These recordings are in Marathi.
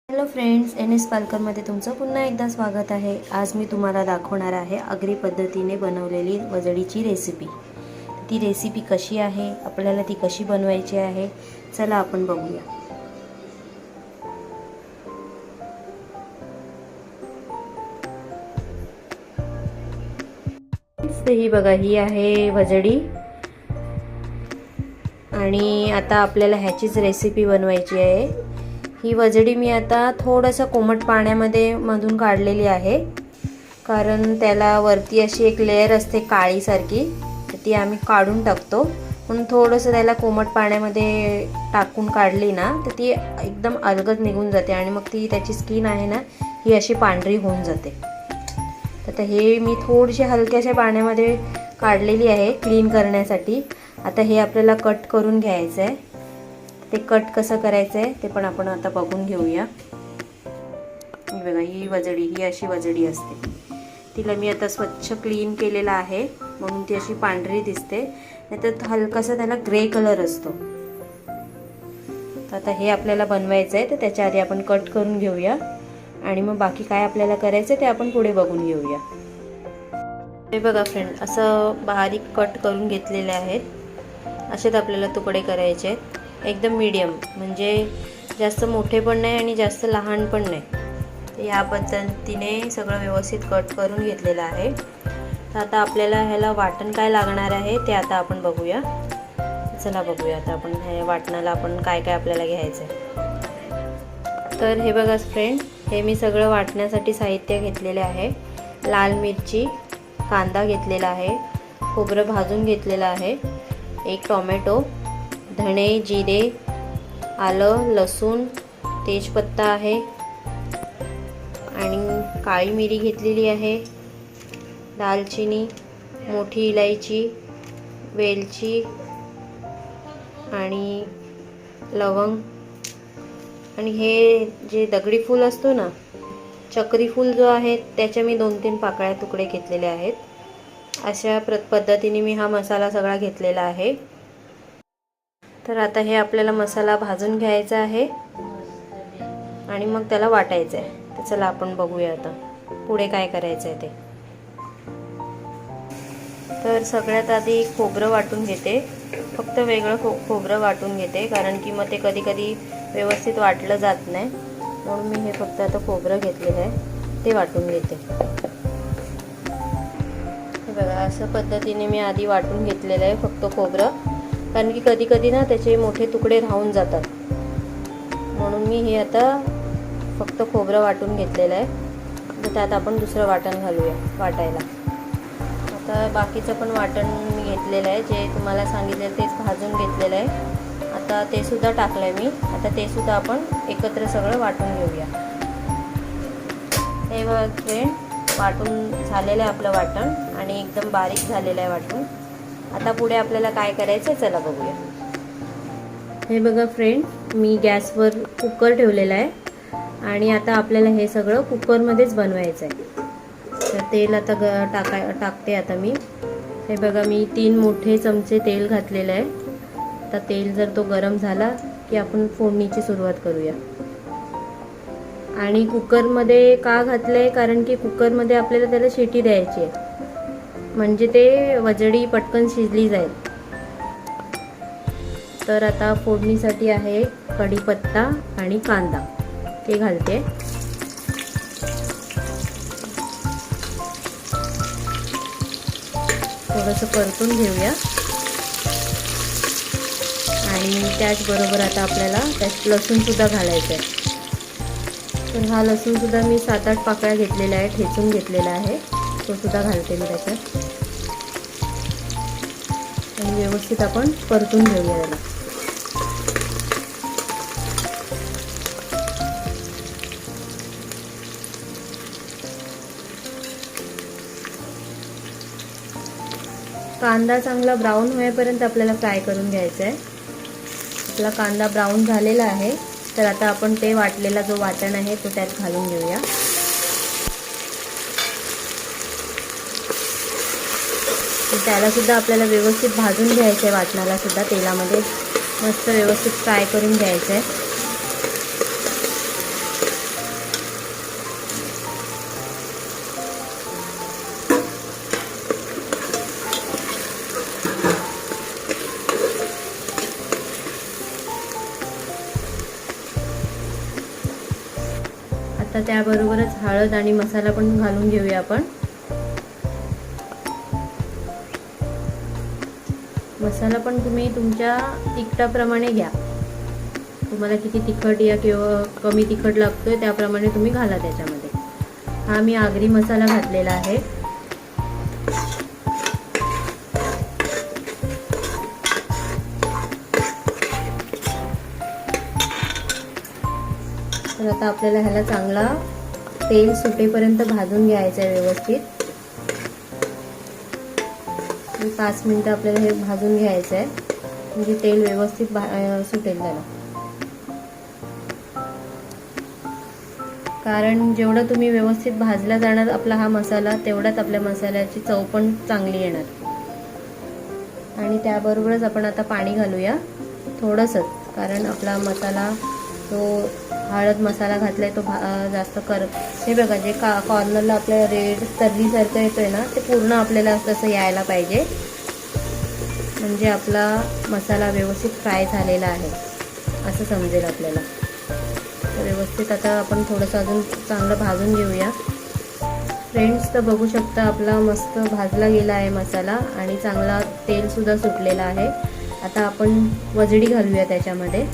हॅलो फ्रेंड्स, एन एस पालकरमध्ये तुमचं पुन्हा एकदा स्वागत आहे। आज मी तुम्हाला दाखवणार आहे आगरी पद्धतीने बनवलेली वजडीची रेसिपी। ती रेसिपी कशी आहे, आपल्याला ती कशी बनवायची आहे, चला आपण बघूया। ही बघा, ही आहे वजडी आणि आता आपल्याला ह्याचीच रेसिपी बनवायची आहे। ही वजडी मी आता थोडंसं कोमट पाण्यामध्ये मधून काढलेली आहे, कारण त्याला वरती अशी एक लेयर असते काळीसारखी, तर ती आम्ही काढून टाकतो। म्हणून थोडंसं त्याला कोमट पाण्यामध्ये टाकून काढली ना तर ती एकदम अलगद निघून जाते आणि मग ती त्याची स्किन आहे ना ही अशी पांढरी होऊन जाते। तर हे मी थोडीशी हलक्याशा पाण्यामध्ये काढलेली आहे क्लीन करण्यासाठी। आता हे आपल्याला कट करून घ्यायचं आहे। ते कट कसं करायचं आहे ते पण आपण आता बघून घेऊया। ही बघा, ही वजडी, ही अशी वजडी असते। तिला मी आता स्वच्छ क्लीन केलेला आहे म्हणून ती अशी पांढरी दिसते, नाहीतर हलकासा त्याला ग्रे कलर असतो। तर आता हे आपल्याला बनवायचं आहे, तर त्याच्या आधी आपण कट करून घेऊया आणि मग बाकी काय आपल्याला करायचं ते आपण पुढे बघून घेऊया। हे बघा फ्रेंड, असं बारीक कट करून घेतलेले आहेत। असेच आपल्याला तुकडे करायचे आहेत, एकदम मीडियम, म्हणजे जास्त मोठे पण नाही आणि जास्त लहान पण नाही। तर या पद्धतीने सगळं व्यवस्थित कट करून घेतलेलं आहे। तर आता आपल्याला ह्याला वाटण काय लागणार आहे ते आता आपण बघूया। चला बघूया आता आपण ह्या वाटणाला आपण काय काय आपल्याला घ्यायचं आहे। तर हे बघा फ्रेंड, हे मी सगळं वाटण्यासाठी साहित्य घेतलेले आहे। लाल मिरची, कांदा घेतलेला आहे, खोबरं भाजून घेतलेलं आहे, एक टोमॅटो, धणे, जिरे, आलं, लसूण, तेजपत्ता आहे आणि काळी मिरी घेतलेली आहे, दालचिनी, मोठी इलायची, वेलची आणि लवंग, आणि हे जे दगडी फूल असतो ना, चक्री फूल जो आहे त्याच्या मी 2-3 पाकळ्या तुकडे घेतलेले आहेत। अशा पद्धतीने मी हा मसाला सगळा घेतलेला आहे। तर आता हे आपल्याला मसाला भाजून घ्यायचा आहे आणि मग त्याला वाटायचं आहे। तर चला आपण बघूया आता पुढे काय करायचं आहे ते। तर सगळ्यात आधी खोबरं वाटून घेते, फक्त वेगळं खोबरं वाटून घेते, कारण की मग ते कधी कधी व्यवस्थित वाटलं जात नाही, म्हणून मी हे फक्त आता खोबरं घेतलेलं आहे ते वाटून घेते। हे बघा, असं पद्धतीने मी आधी वाटून घेतलेलं आहे फक्त खोबरं, कारण की कधी कधी ना त्याचे मोठे तुकडे राहून जातात, म्हणून मी हे आता फक्त खोबरं वाटून घेतलेलं आहे। तर त्यात आपण दुसरं वाटण घालूया वाटायला। आता बाकीचं पण वाटण मी घेतलेलं आहे, जे तुम्हाला सांगितलं तेच भाजून घेतलेलं आहे। आता ते सुद्धा टाकलं आहे मी। आता ते सुद्धा आपण एकत्र सगळं वाटून घेऊया। हे बघा फ्रेंड, वाटून झालेलं आहे आपलं वाटण आणि एकदम बारीक झालेलं आहे वाटून। आता पुढे आपल्याला काय करायचं आहे चला बघूया। हे बघा फ्रेंड, मी गॅसवर कुकर ठेवलेला आहे आणि आता आपल्याला हे सगळं कुकरमध्येच बनवायचं आहे। तर तेल आता टाकते आता मी। हे बघा, मी 3 मोठे चमचे तेल घातलेलं आहे। आता तेल जर तो गरम झाला की आपण फोडणीची सुरुवात करूया। आणि कुकरमध्ये का घातलंय, कारण की कुकरमध्ये आपल्याला त्याला शिटी द्यायची आहे, म्हणजे ते वजडी पटकन शिजली जाईल। तर आता फोडणीसाठी आहे कढीपत्ता आणि कांदा, ते घालते। थोडंसं परतून घेऊया आणि त्याचबरोबर आता आपल्याला त्यात लसूण सुद्धा घालायचं आहे। तर हा लसूण सुद्धा मी 7-8 पाकळ्या घेतलेला आहे, ठेचून घेतलेला आहे, तो सुद्धा घालते मी त्याच्यात आणि व्यवस्थित आपण परतून घेऊया याला। कांदा चांगला ब्राऊन होईपर्यंत आपल्याला फ्राय करून घ्यायचा आहे। आपला कांदा ब्राऊन झालेला आहे, तर आता आपण ते वाटलेला जो वाटण आहे तो त्यात घालून घेऊया। त्याला सुद्धा आपल्याला व्यवस्थित भाजून घ्यायचं आहे, वाटणाला सुद्धा तेलामध्ये मस्त व्यवस्थित फ्राय करून घ्यायचं आहे। आता त्याबरोबरच हळद आणि मसाला पण घालून घेऊया आपण. मसाला पण तुम्ही तुमच्या तिखटाप्रमाणे घ्या. तुम्हाला किती तिखट या किंवा कमी तिखट लागतोय त्याप्रमाणे तुम्ही घाला त्याच्यामध्ये. हा मी आगरी मसाला घातलेला आहे. तर आता आपल्याला ह्याला चांगला तेल सुटेपर्यंत भाजून घ्यायचं आहे व्यवस्थित. 5 मिनिटं आपल्याला हे भाजून घ्यायचं आहे, म्हणजे तेल व्यवस्थित सुटेल त्याला. कारण जेवढा तुम्ही व्यवस्थित भाजला जाणार आपला हा मसाला, तेवढाच आपल्या मसाल्याची चव पण चांगली येणार. आणि त्याबरोबरच आपण आता पाणी घालूया थोडंसंच, कारण आपला मसाला तो हळद मसाला घातलाय तो जास्त हे बघा जे कॉर्नरला आपल्या रेड तर्रीसारखं येतोय ना, ते पूर्ण आपल्याला तसं यायला पाहिजे, म्हणजे आपला मसाला व्यवस्थित फ्राय झालेला आहे असं समजेल आपल्याला. तर व्यवस्थित आता आपण थोडंसं अजून चांगलं भाजून घेऊया. फ्रेंड्स, तर बघू शकता आपला मस्त भाजला गेला आहे मसाला आणि चांगला तेलसुद्धा सुटलेला आहे. आता आपण वजडी घालूया त्याच्यामध्ये.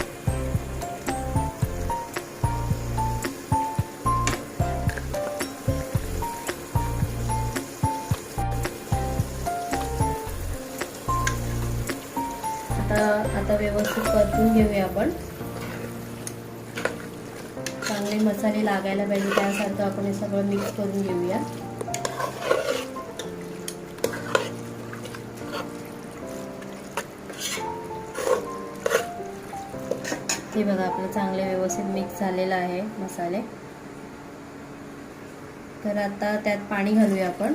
आता व्यवस्थित परतून घेऊया आपण. चांगले मसाले लागायला पाहिजे त्यासारखं आपण हे सगळं मिक्स करून घेऊया. हे बघा आपलं चांगले व्यवस्थित मिक्स झालेलं आहे मसाले. तर आता त्यात पाणी घालूया आपण.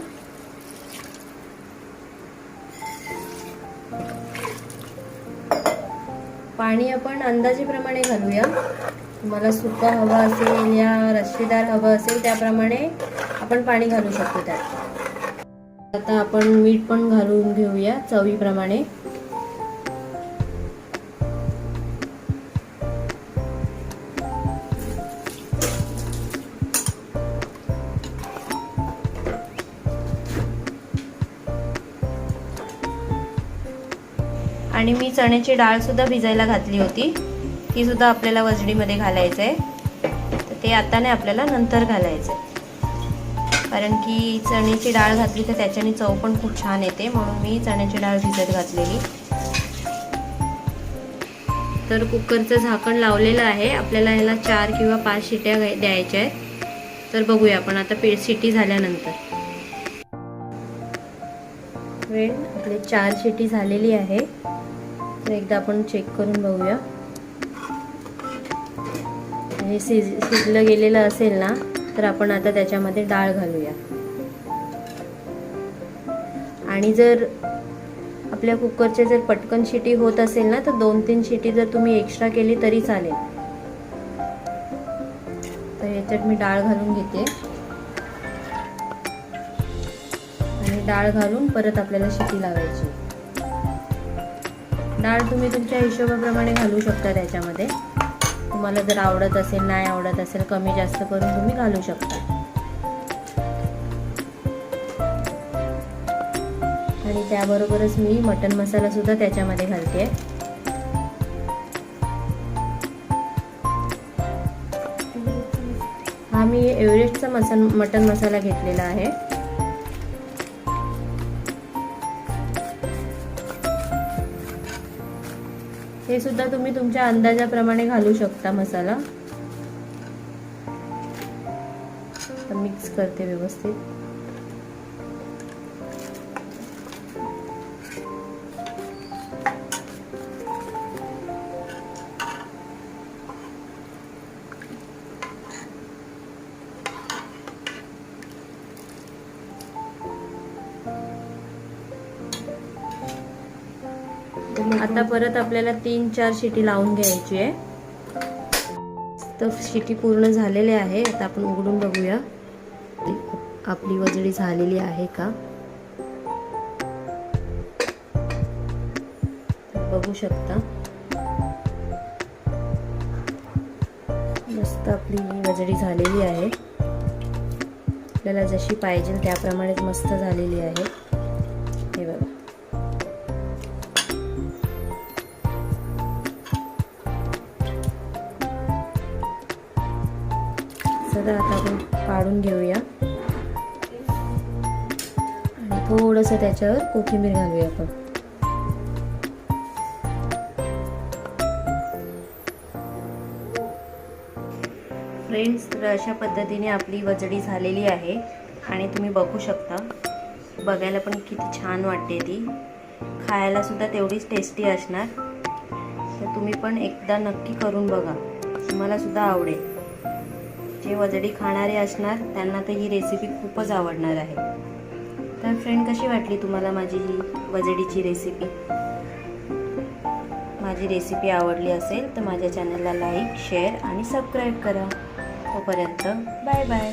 पाणी आपण अंदाजेप्रमाणे घालूया. तुम्हाला सुका हवा असेल या रस्सेदार हवं असेल त्याप्रमाणे आपण पाणी घालू शकतो त्यात. आता आपण मीठ पण घालून घेऊया चवीप्रमाणे. आणि मी चण्याची डाळ सुद्धा भिजायला घातली होती, ती सुद्धा आपल्याला वजडीमध्ये घालायचं आहे. तर ते आता नाही, आपल्याला नंतर घालायचं आहे, कारण की चण्याची डाळ घातली तर त्याच्याने चव पण खूप छान येते, म्हणून मी चण्याची डाळ भिजत घातलेली. तर कुकरचं झाकण लावलेलं आहे. आपल्याला ह्याला 4 किंवा 5 शिट्या द्यायच्या आहेत. तर बघूया आपण आता शिट्टी झाल्यानंतर. फ्रेंड, आपली 4 शिट्टी झालेली आहे. तर एकदा आपण चेक करून बघूया. हे शिजलं गेलेलं असेल ना, तर आपण आता त्याच्यामध्ये डाळ घालूया. आणि जर आपल्या कुकरच्या जर पटकन शिटी होत असेल ना, तर 2-3 शिटी जर तुम्ही एक्स्ट्रा केली तरी चालेल. तर याच्यात मी डाळ घालून घेते आणि डाळ घालून परत आपल्याला शिटी लावायची. डाळ तुम्ही तुमच्या हिशोबाप्रमाणे घालू शकता त्याच्यामध्ये. तुम्हाला जर आवडत असेल, नाही आवडत असेल, कमी जास्त करून तुम्ही घालू शकता. आणि त्याबरोबरच मी मटन मसाला सुद्धा त्याच्यामध्ये घालते. हा मी एव्हरेस्टचा मटन मसाला घेतलेला आहे. हे सुद्धा तुम्ही तुमच्या अंदाजाप्रमाणे घालू शकता मसाला. तर मिक्स करते व्यवस्थित. आता परत आपल्याला 3-4 शिटी लावून घ्यायची आहे. तर शिटी पूर्ण झालेली आहे. आता आपण उघडून बघूया आपली वजडी झालेली आहे का. बघू शकता मस्त आपली वजडी झालेली आहे. आपल्याला जशी पाहिजे त्याप्रमाणेच मस्त झालेली आहे. हे बघा. चला आता आपण काढून घेऊया आणि थोडंसं त्याच्यावर कोथिंबीर घालूया आपण. फ्रेंड्स, तर अशा पद्धतीने आपली वजडी झालेली आहे आणि तुम्ही बघू शकता, बघायला पण किती छान वाटते ती, खायला सुद्धा तेवढीच टेस्टी असणार. तर तुम्ही पण एकदा नक्की करून बघा, तुम्हाला सुद्धा आवडेल. जे वजडी खाणारे असणार त्यांना तर ही रेसिपी खूपच आवडणार आहे. तर फ्रेंड, कशी वाटली तुम्हाला माझी ही वजडीची रेसिपी? माझी रेसिपी आवडली असेल तर माझ्या चॅनलला लाईक, शेअर आणि सबस्क्राईब करा. तोपर्यंत बाय बाय.